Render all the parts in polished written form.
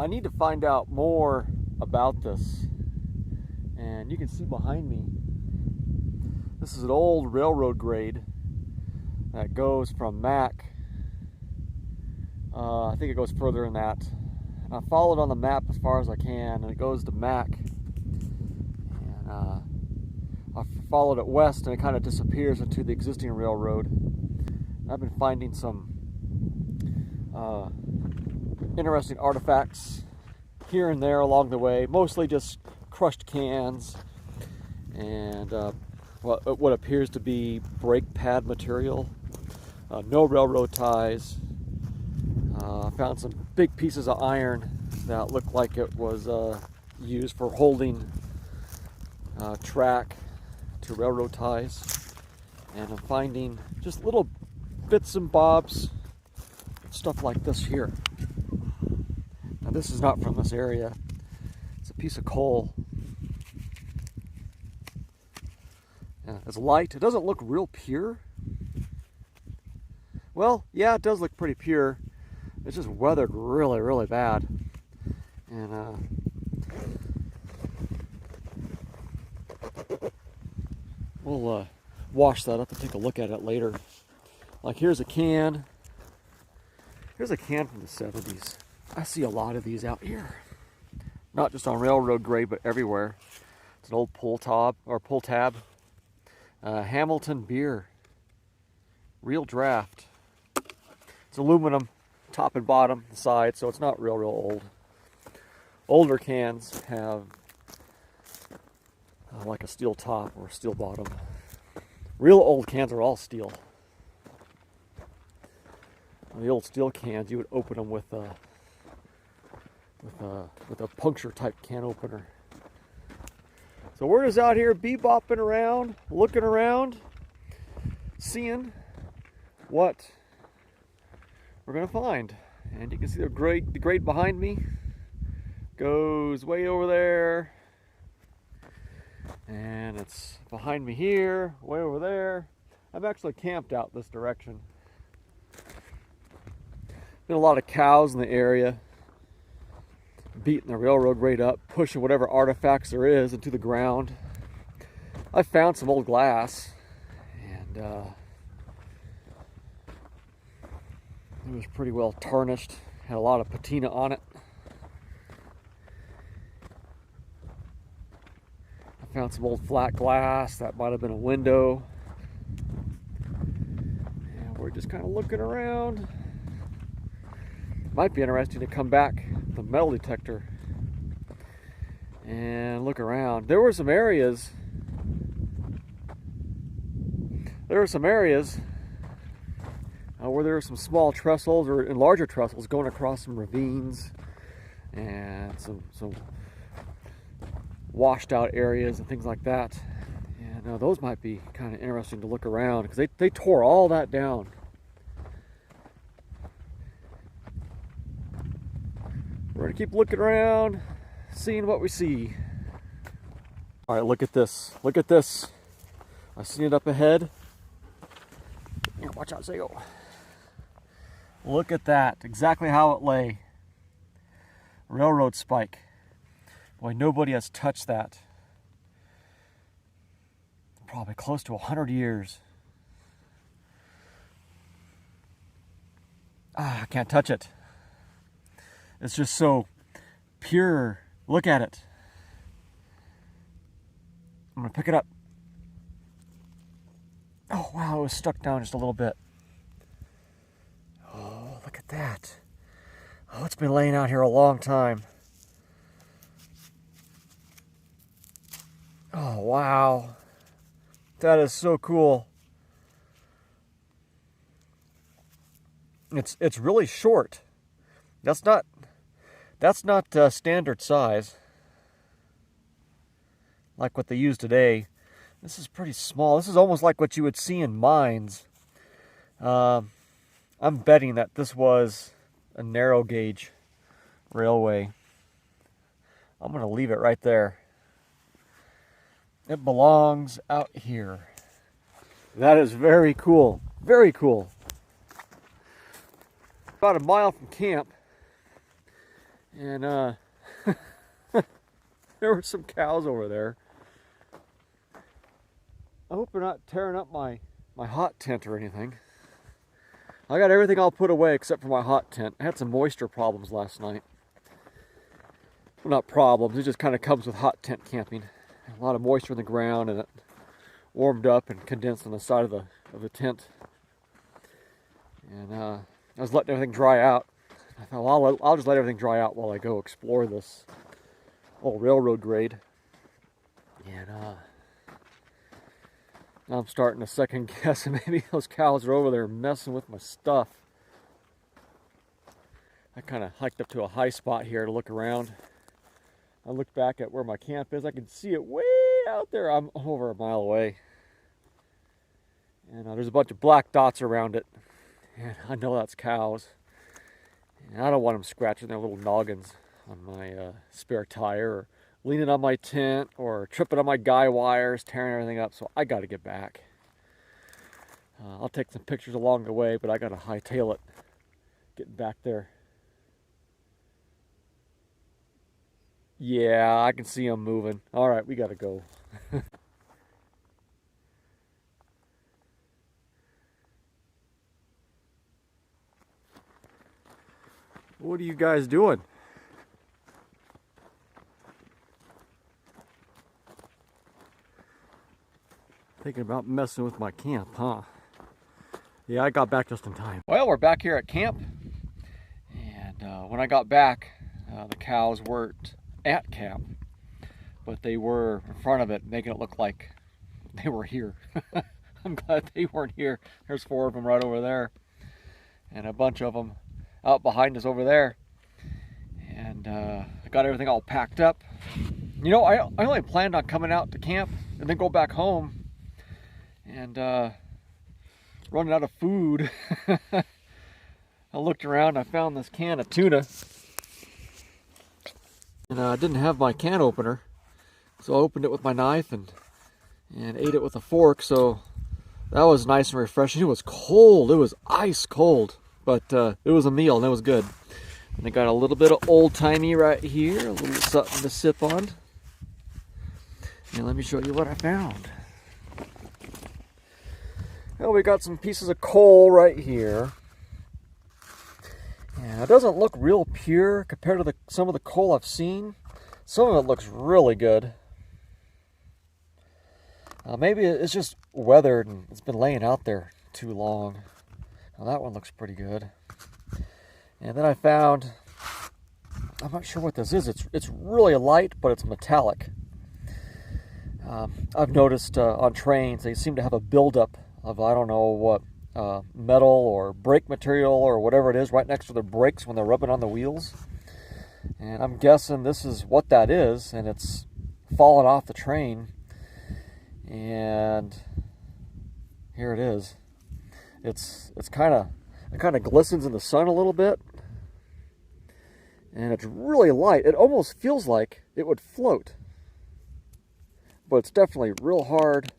I need to find out more about this. And you can see behind me, this is an old railroad grade that goes from Mack. I think it goes further than that. And I followed on the map as far as I can, and it goes to Mack. And I followed it west, and it kind of disappears into the existing railroad. And I've been finding some interesting artifacts here and there along the way, mostly just crushed cans and what appears to be brake pad material. No railroad ties. Found some big pieces of iron that looked like it was used for holding track to railroad ties. And I'm finding just little bits and bobs, stuff like this here. Now this is not from this area. It's a piece of coal. Yeah, it's light. It doesn't look real pure. Well, yeah, it does look pretty pure. It's just weathered really, really bad. And we'll wash that up and take a look at it later. Like here's a can. Here's a can from the 70s. I see a lot of these out here. Not just on railroad grade, but everywhere. It's an old pull tab. Hamilton beer. Real draft. It's aluminum, top and bottom, the side, so it's not real old. Older cans have like a steel top or a steel bottom. Real old cans are all steel. The old steel cans, you would open them with a puncture type can opener. So we're just out here bebopping around, looking around, seeing what we're gonna find. And you can see the grade behind me goes way over there, and it's behind me here, way over there. I've actually camped out this direction. Been a lot of cows in the area, beating the railroad grade up, pushing whatever artifacts there is into the ground. I found some old glass, and it was pretty well tarnished, had a lot of patina on it. I found some old flat glass that might have been a window. And we're just kind of looking around. Might be interesting to come back with a metal detector and look around. There were some areas where there were some small trestles or larger trestles going across some ravines and some washed out areas and things like that. And those might be kind of interesting to look around, because they tore all that down. We're gonna keep looking around, seeing what we see. All right, look at this. Look at this. I seen it up ahead. Here, watch out, Zago. Look at that. Exactly how it lay. Railroad spike. Boy, nobody has touched that. Probably close to 100 years. I can't touch it. It's just so pure. Look at it. I'm gonna pick it up. Oh wow, it was stuck down just a little bit. Oh, look at that. Oh, it's been laying out here a long time. Oh wow. That is so cool. It's really short. That's not standard size like what they use today. This is pretty small. This is almost like what you would see in mines. I'm betting that this was a narrow gauge railway. I'm gonna leave it right there. It belongs out here. That is very cool. Very cool. About a mile from camp, And there were some cows over there. I hope they're not tearing up my hot tent or anything. I got everything all put away except for my hot tent. I had some moisture problems last night. Well, not problems, it just kind of comes with hot tent camping. A lot of moisture in the ground, and it warmed up and condensed on the side of the tent. And I was letting everything dry out. I thought, well, I'll just let everything dry out while I go explore this old railroad grade. And now I'm starting to second guess, and maybe those cows are over there messing with my stuff. I kind of hiked up to a high spot here to look around. I look back at where my camp is. I can see it way out there. I'm over a mile away. And there's a bunch of black dots around it. And I know that's cows. And I don't want them scratching their little noggins on my spare tire, or leaning on my tent, or tripping on my guy wires, tearing everything up. So I got to get back. I'll take some pictures along the way, but I got to hightail it getting back there. Yeah, I can see them moving. All right, we got to go. What are you guys doing? Thinking about messing with my camp, huh? Yeah, I got back just in time. Well, we're back here at camp. And when I got back, the cows weren't at camp, but they were in front of it, making it look like they were here. I'm glad they weren't here. There's 4 of them right over there, and a bunch of them out behind us over there. And I got everything all packed up. You know, I only planned on coming out to camp and then go back home, and running out of food. I looked around, I found this can of tuna, and I didn't have my can opener, so I opened it with my knife and ate it with a fork. So that was nice and refreshing. It was cold, it was ice cold, but it was a meal and it was good. And I got a little bit of old-timey right here, a little something to sip on. And let me show you what I found. Well, we got some pieces of coal right here. And it doesn't look real pure compared to some of the coal I've seen. Some of it looks really good. Maybe it's just weathered and it's been laying out there too long. Now that one looks pretty good. And then I found, I'm not sure what this is. It's really light, but it's metallic. I've noticed on trains they seem to have a buildup of, I don't know what, metal or brake material or whatever it is right next to the brakes when they're rubbing on the wheels. And I'm guessing this is what that is, and it's fallen off the train. And here it is. It kind of glistens in the sun a little bit, and it's really light. It almost feels like it would float, but it's definitely real hard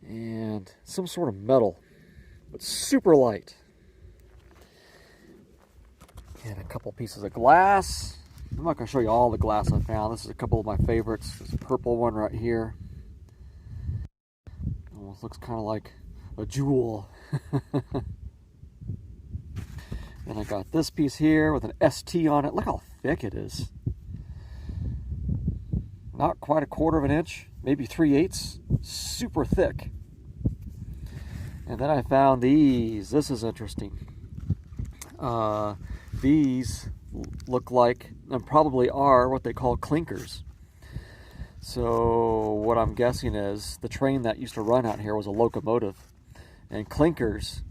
and some sort of metal, but super light. And a couple pieces of glass. I'm not going to show you all the glass I found. This is a couple of my favorites. There's a purple one right here. Almost looks kind of like a jewel. And I got this piece here with an ST on it. Look how thick it is. Not quite a 1/4 of an inch, maybe 3/8. Super thick. And then I found these. This is interesting. These look like, and probably are, what they call clinkers. So what I'm guessing is the train that used to run out here was a locomotive. And clinkers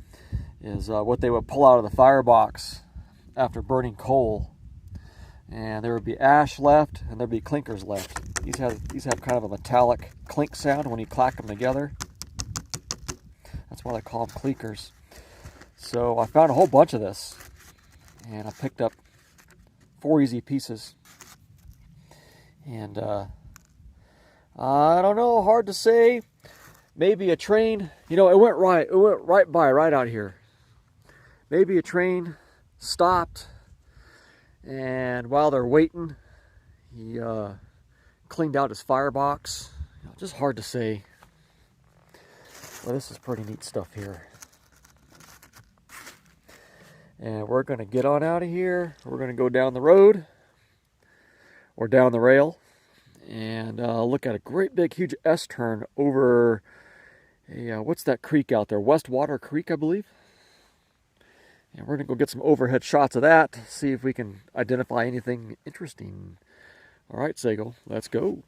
is what they would pull out of the firebox after burning coal. And there would be ash left, and there'd be clinkers left. These have kind of a metallic clink sound when you clack them together. That's why they call them clinkers. So I found a whole bunch of this, and I picked up 4 easy pieces. And I don't know, hard to say. Maybe a train, you know, it went right by right out here. Maybe a train stopped And while they're waiting, he cleaned out his firebox. Just hard to say. Well, this is pretty neat stuff here. And we're going to get on out of here. We're going to go down the road or down the rail and look at a great big huge S-turn over a, what's that creek out there? Westwater Creek, I believe. And we're going to go get some overhead shots of that, see if we can identify anything interesting. All right, Sago, let's go.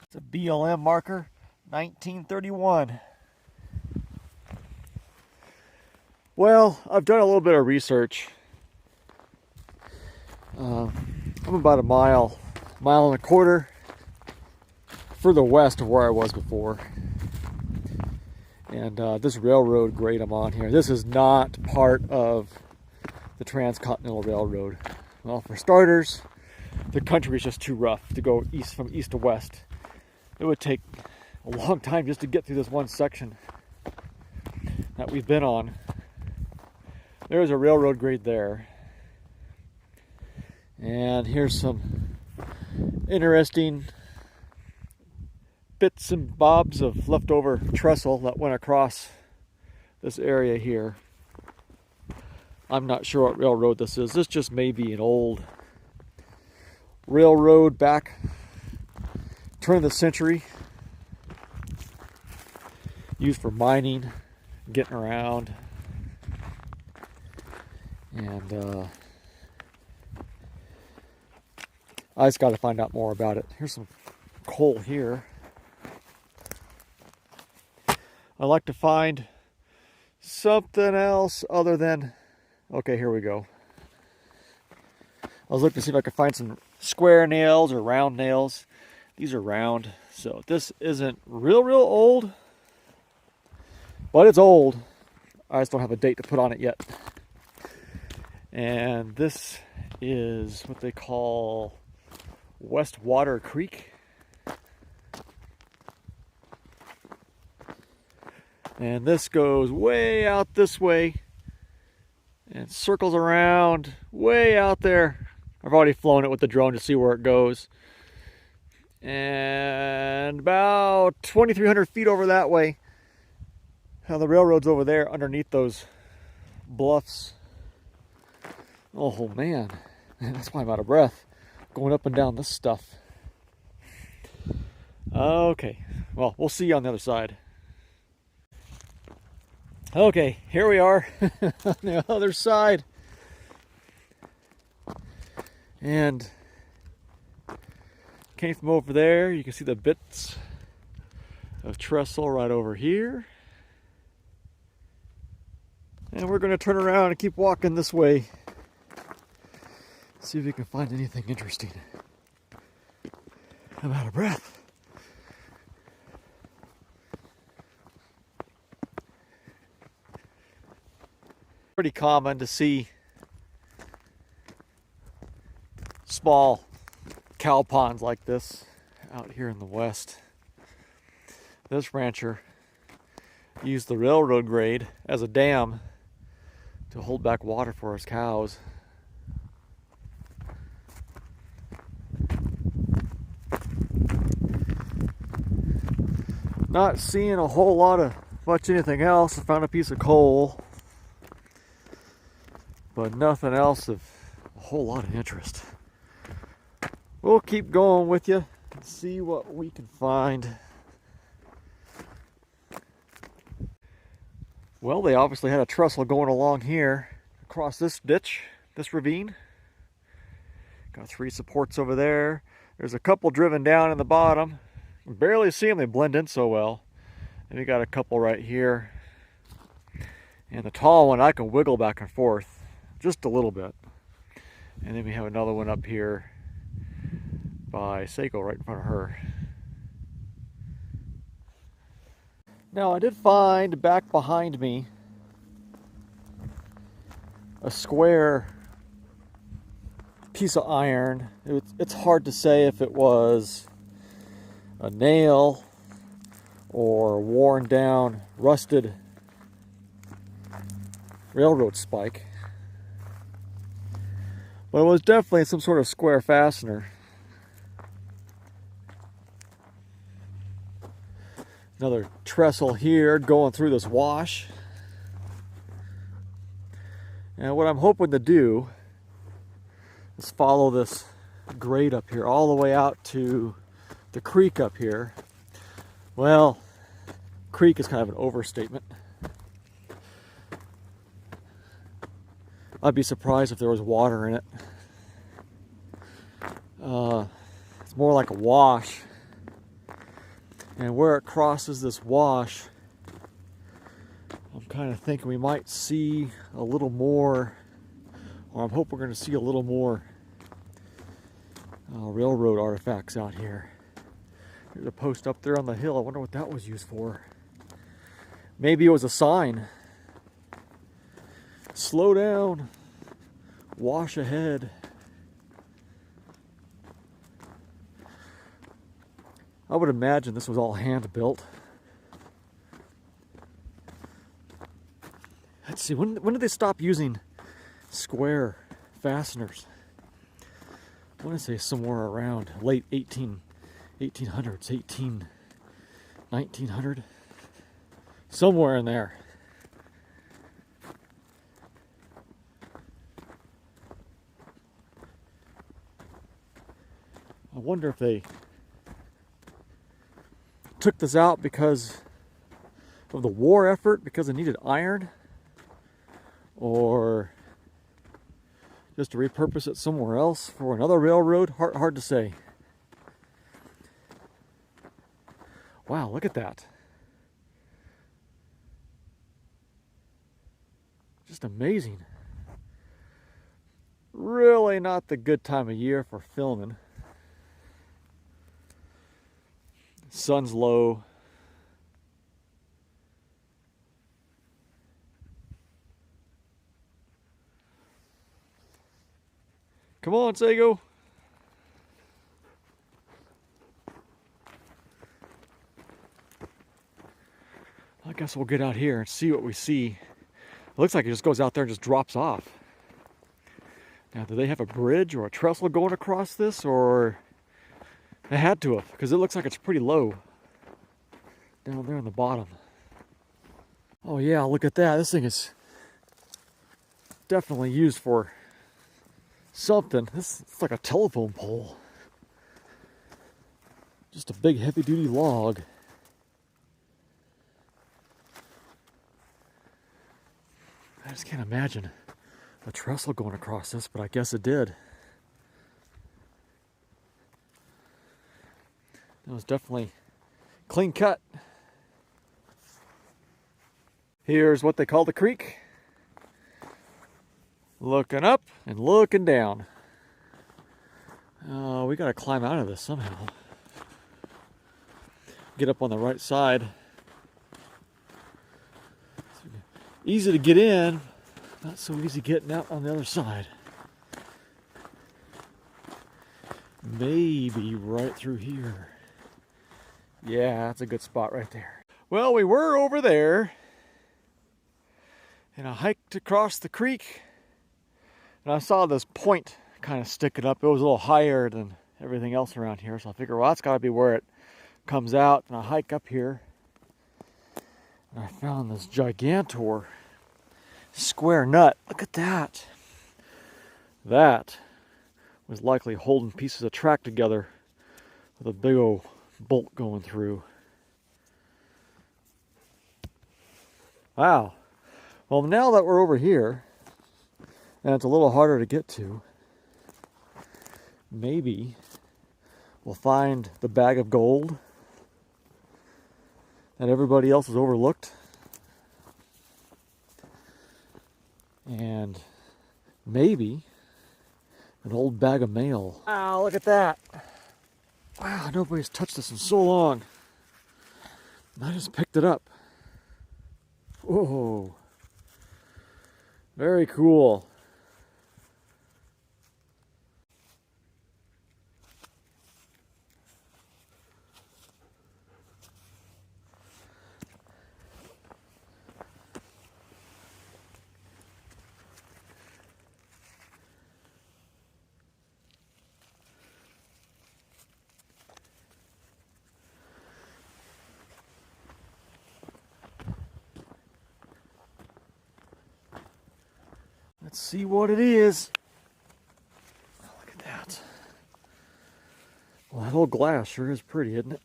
It's a BLM marker, 1931. Well, I've done a little bit of research. I'm about a mile and a quarter further west of where I was before. And this railroad grade I'm on here, this is not part of the Transcontinental Railroad. Well, for starters, the country is just too rough to go from east to west. It would take a long time just to get through this one section that we've been on. There's a railroad grade there. And here's some interesting bits and bobs of leftover trestle that went across this area here. I'm not sure what railroad this is. This just may be an old railroad back turn of the century, used for mining, getting around. And I just got to find out more about it. Here's some coal here. I like to find something else other than, okay, here we go. I was looking to see if I could find some square nails or round nails. These are round, so this isn't real old, but it's old. I just don't have a date to put on it yet. And this is what they call Westwater Creek. And this goes way out this way and circles around way out there. I've already flown it with the drone to see where it goes. And about 2,300 feet over that way. Now the railroad's over there underneath those bluffs. Oh man, that's why I'm out of breath going up and down this stuff. Okay, well, we'll see you on the other side. Okay, here we are on the other side. And came from over there. You can see the bits of trestle right over here. And we're going to turn around and keep walking this way. See if we can find anything interesting. I'm out of breath. Pretty common to see small cow ponds like this out here in the west. This rancher used the railroad grade as a dam to hold back water for his cows. Not seeing a whole lot of much anything else. I found a piece of coal, but nothing else of a whole lot of interest. We'll keep going with you and see what we can find. Well, they obviously had a trestle going along here across this ditch, this ravine. Got 3 supports over there. There's a couple driven down in the bottom. You can barely see them, they blend in so well. And we got a couple right here. And the tall one I can wiggle back and forth just a little bit. And then we have another one up here by Seiko right in front of her. Now I did find back behind me a square piece of iron. It's hard to say if it was a nail or worn down, rusted railroad spike. But it was definitely some sort of square fastener. Another trestle here going through this wash. And what I'm hoping to do is follow this grade up here all the way out to the creek up here. Well, creek is kind of an overstatement. I'd be surprised if there was water in it. It's more like a wash. And where it crosses this wash, I'm kind of thinking we might see a little more, or I'm hoping we're going to see a little more railroad artifacts out here. There's a post up there on the hill. I wonder what that was used for. Maybe it was a sign. Slow down. Wash ahead. I would imagine this was all hand built. Let's see, when did they stop using square fasteners? I want to say somewhere around late 1800s, 1900, somewhere in there. I wonder if they took this out because of the war effort, because they needed iron, or just to repurpose it somewhere else for another railroad. Hard to say. Wow, look at that. Just amazing. Really not the good time of year for filming. Sun's low. Come on, Sago. I guess we'll get out here and see what we see. It looks like it just goes out there and just drops off. Now, do they have a bridge or a trestle going across this, or they had to have, because it looks like it's pretty low down there on the bottom. Oh yeah, look at that. This thing is definitely used for something. It's like a telephone pole. Just a big heavy-duty log. I just can't imagine a trestle going across this, but I guess it did. It was definitely clean cut. Here's what they call the creek. Looking up and looking down. We gotta climb out of this somehow. Get up on the right side. Easy to get in, not so easy getting out on the other side. Maybe right through here. Yeah, that's a good spot right there. Well, we were over there, and I hiked across the creek, and I saw this point kind of sticking up. It was a little higher than everything else around here, so I figured, well, that's got to be where it comes out. And I hike up here, and I found this gigantor square nut. Look at that. That was likely holding pieces of track together with a big old bolt going through. Wow. Well, now that we're over here, and it's a little harder to get to, maybe we'll find the bag of gold that everybody else has overlooked. And maybe an old bag of mail. Wow, look at that. Wow, nobody's touched this in so long. And I just picked it up. Whoa. Very cool. Let's see what it is. Oh, look at that. Well, that old glass sure is pretty, isn't it?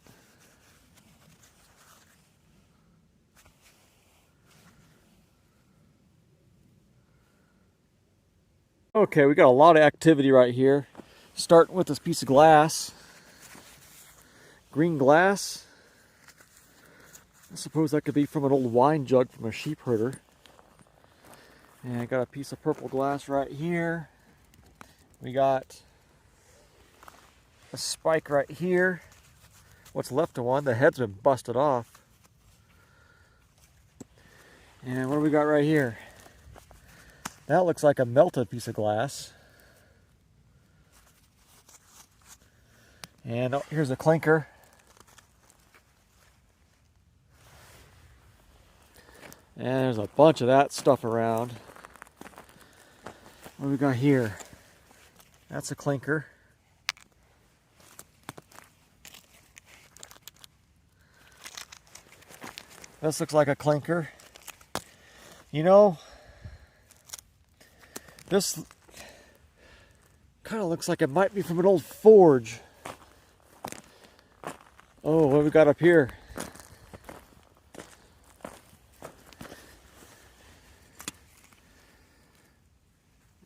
Okay, we got a lot of activity right here. Starting with this piece of glass. Green glass. I suppose that could be from an old wine jug from a sheep herder. And I got a piece of purple glass right here. We got a spike right here. What's left of one, the head's been busted off. And what do we got right here? That looks like a melted piece of glass. And oh, here's a clinker. And there's a bunch of that stuff around. What do we got here? That's a clinker. This looks like a clinker. You know, this kind of looks like it might be from an old forge. Oh, what have we got up here?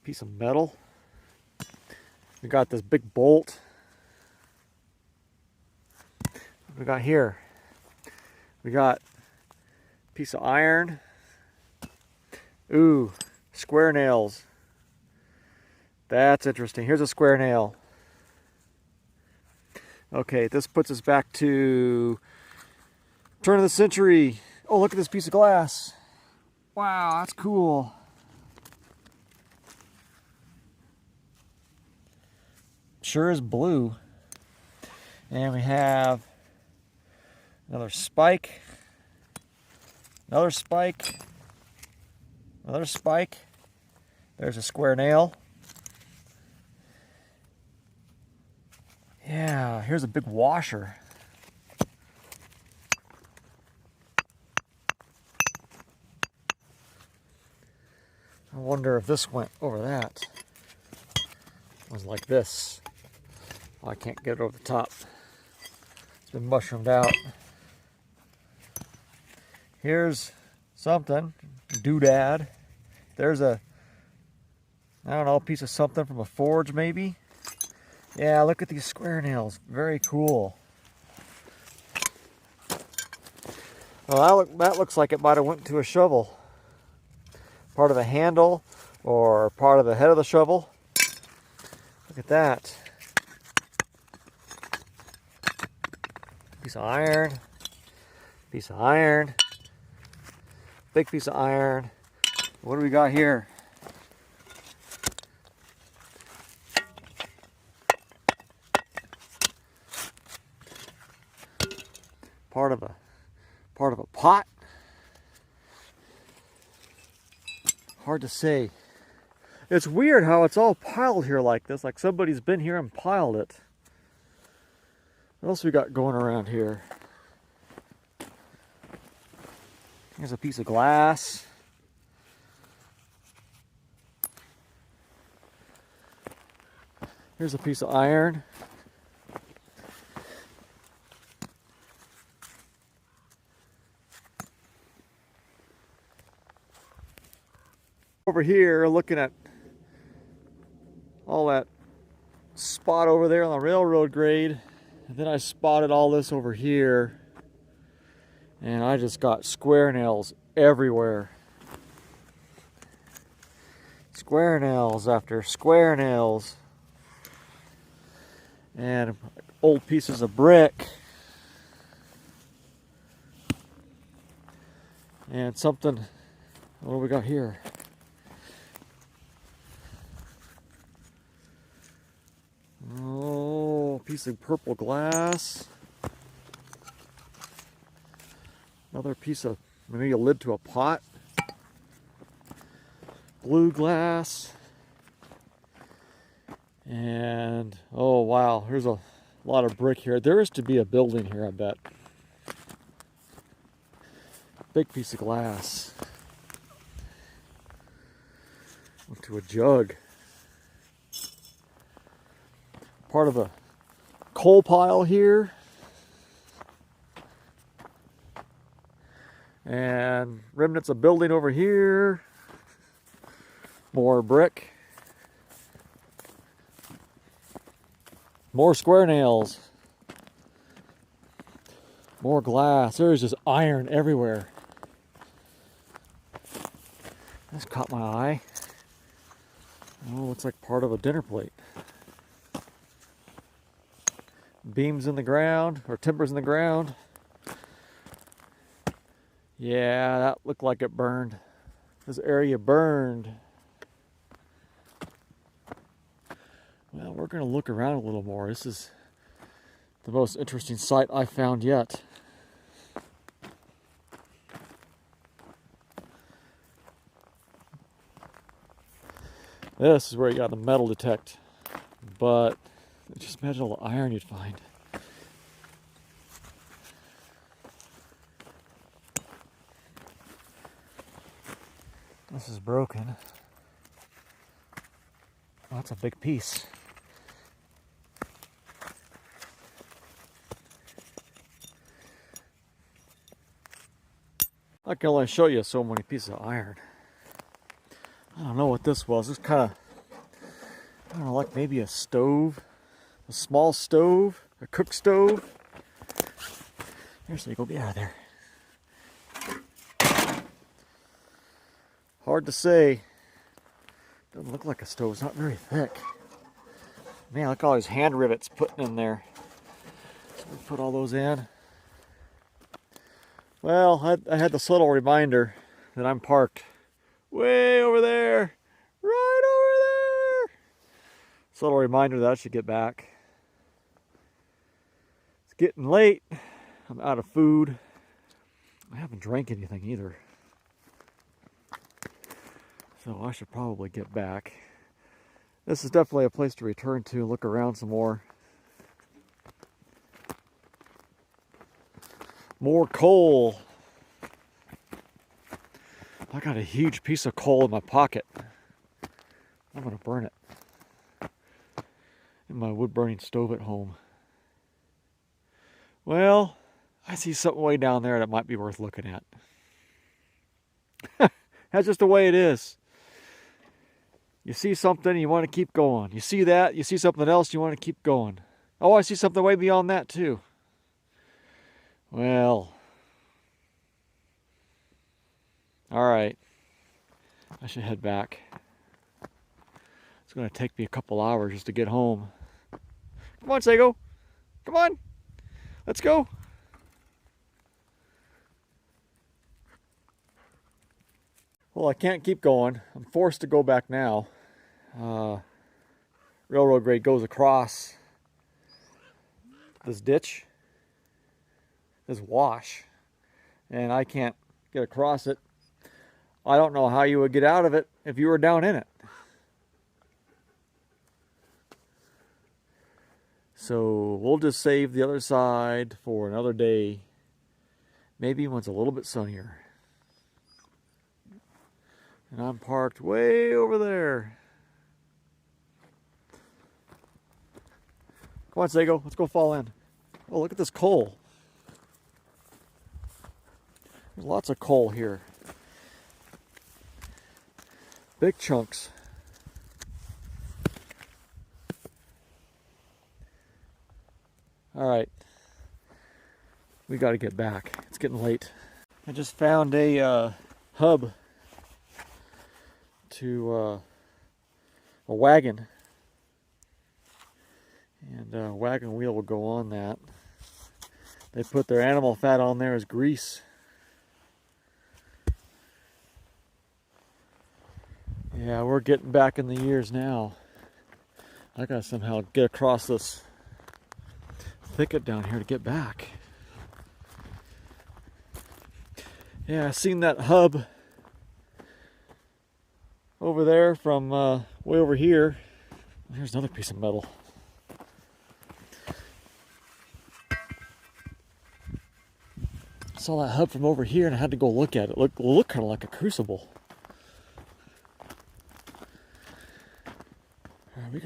Piece of metal. We got this big bolt. What we got here? We got a piece of iron. Ooh, square nails. That's interesting. Here's a square nail. Okay, this puts us back to turn of the century. Oh, look at this piece of glass. Wow, that's cool. Sure is blue. And we have another spike. Another spike. Another spike. There's a square nail. Yeah, here's a big washer. I wonder if this went over that. It was like this. Oh, I can't get it over the top. It's been mushroomed out. Here's something. Doodad. There's a, I don't know, piece of something from a forge maybe. Yeah, look at these square nails. Very cool. Well, that looks like it might have went to a shovel. Part of the handle or part of the head of the shovel. Look at that. Piece of iron. Piece of iron. Big piece of iron. What do we got here? Part of a pot. Hard to say. It's weird how it's all piled here like this, like somebody's been here and piled it. What else we got going around here? Here's a piece of glass. Here's a piece of iron. Over here, looking at all that spot over there on the railroad grade, and then I spotted all this over here, and I just got square nails everywhere. Square nails after square nails, and old pieces of brick, and something. What do we got here? Oh, a piece of purple glass. Another piece of, maybe a lid to a pot. Blue glass. And, oh wow, there's a lot of brick here. There is to be a building here, I bet. Big piece of glass. into a jug. Part of a coal pile here. And remnants of building over here. More brick. More square nails. More glass. There's just iron everywhere. That's caught my eye. Oh, looks like part of a dinner plate. Beams in the ground, or timbers in the ground. Yeah, that looked like it burned. This area burned. Well, we're going to look around a little more. This is the most interesting site I've found yet. This is where you got the metal detect, but just imagine all the iron you'd find. This is broken. Oh, that's a big piece. I can only show you so many pieces of iron. I don't know what this was. It's kind of, I don't know, like maybe a stove, a small stove, a cook stove. Here, so you go, get out of there. Hard to say. Doesn't look like a stove. It's not very thick. Man, look at all these hand rivets putting in there. So we put all those in. Well, I had this little reminder that I'm parked way over there, right over there. This little reminder that I should get back. It's getting late. I'm out of food. I haven't drank anything either. So I should probably get back. This is definitely a place to return to and look around some more. More coal. I got a huge piece of coal in my pocket. I'm gonna burn it in my wood burning stove at home. Well, I see something way down there that might be worth looking at. That's just the way it is. You see something, you want to keep going. You see that, you see something else, you want to keep going. Oh, I see something way beyond that too. Well, all right. I should head back. It's going to take me a couple hours just to get home. Come on, Sago. Come on. Let's go. Well, I can't keep going. I'm forced to go back now. Railroad grade goes across this ditch, this wash, and I can't get across it. I don't know how you would get out of it if you were down in it. So we'll just save the other side for another day. Maybe when it's a little bit sunnier. And I'm parked way over there. Come on, Sago, let's go fall in. Oh, look at this coal. There's lots of coal here. Big chunks. All right, we got to get back. It's getting late. I just found a hub to a wagon, and a wagon wheel will go on that. They put their animal fat on there as grease. Yeah, we're getting back in the years now. I gotta somehow get across this thicket down here to get back. Yeah, I seen that hub over there from way over here. Here's another piece of metal. I saw that hub from over here and I had to go look at it. Look kind of like a crucible.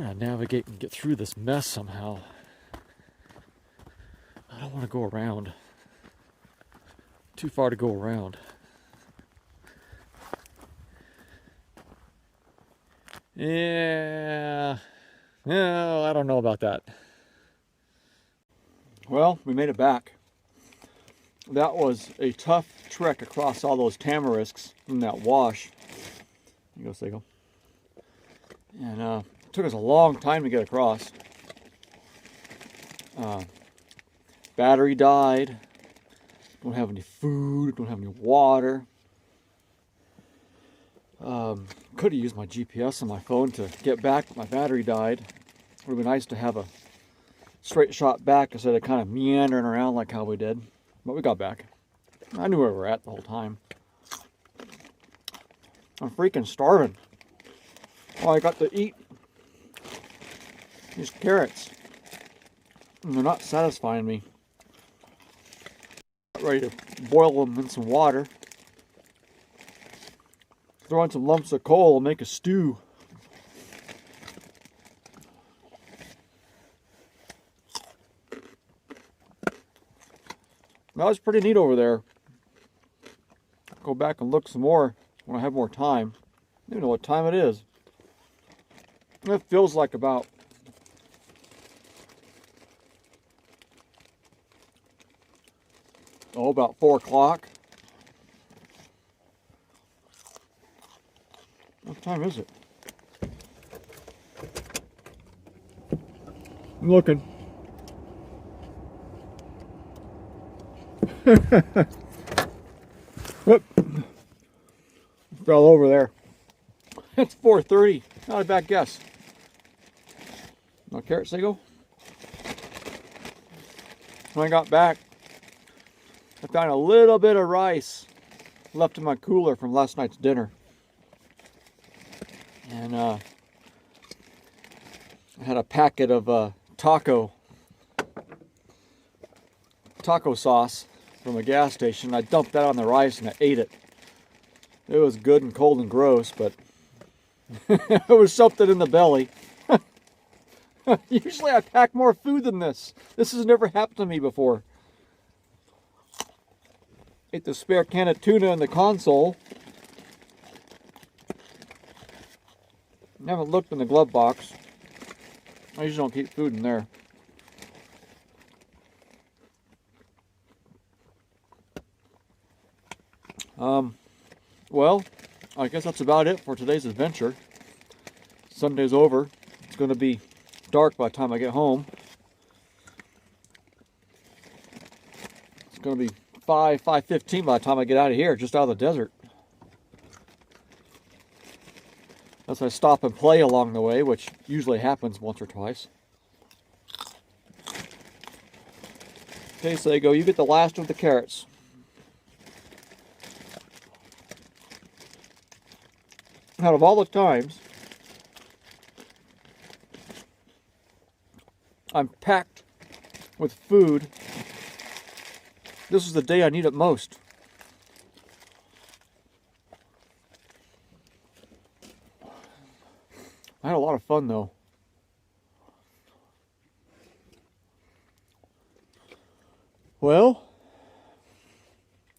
trying to navigate and get through this mess somehow. I don't want to go around. Too far to go around. Yeah. No, I don't know about that. Well, we made it back. That was a tough trek across all those tamarisks in that wash. You go, Seagull. And it took us a long time to get across. Battery died. Don't have any food. Don't have any water. Could have used my GPS on my phone to get back, but my battery died. Would have been nice to have a straight shot back instead of kind of meandering around like how we did. But we got back. I knew where we were at the whole time. I'm freaking starving. All I got to eat is carrots. And they're not satisfying me. Ready to boil them in some water. Throw in some lumps of coal and make a stew. That was pretty neat over there. Go back and look some more when I have more time. I don't even know what time it is. It feels like about about 4 o'clock. What time is it? I'm looking. Whoop. Fell over there. It's 4:30. Not a bad guess. No carrot, Seagull? When I got back, I found a little bit of rice left in my cooler from last night's dinner. And I had a packet of taco sauce from a gas station. I dumped that on the rice and I ate it. It was good and cold and gross, but it was something in the belly. Usually I pack more food than this. This has never happened to me before. Ate the spare can of tuna in the console. Haven't looked in the glove box. I usually don't keep food in there. Well, I guess that's about it for today's adventure. Sunday's over. It's going to be dark by the time I get home. It's going to be 5:15 by the time I get out of here, just out of the desert. Unless I stop and play along the way, which usually happens once or twice. Okay, Seagull, you get the last of the carrots. Out of all the times I'm packed with food, this is the day I need it most. I had a lot of fun though. Well,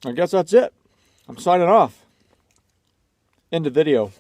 I guess that's it. I'm signing off. End of video.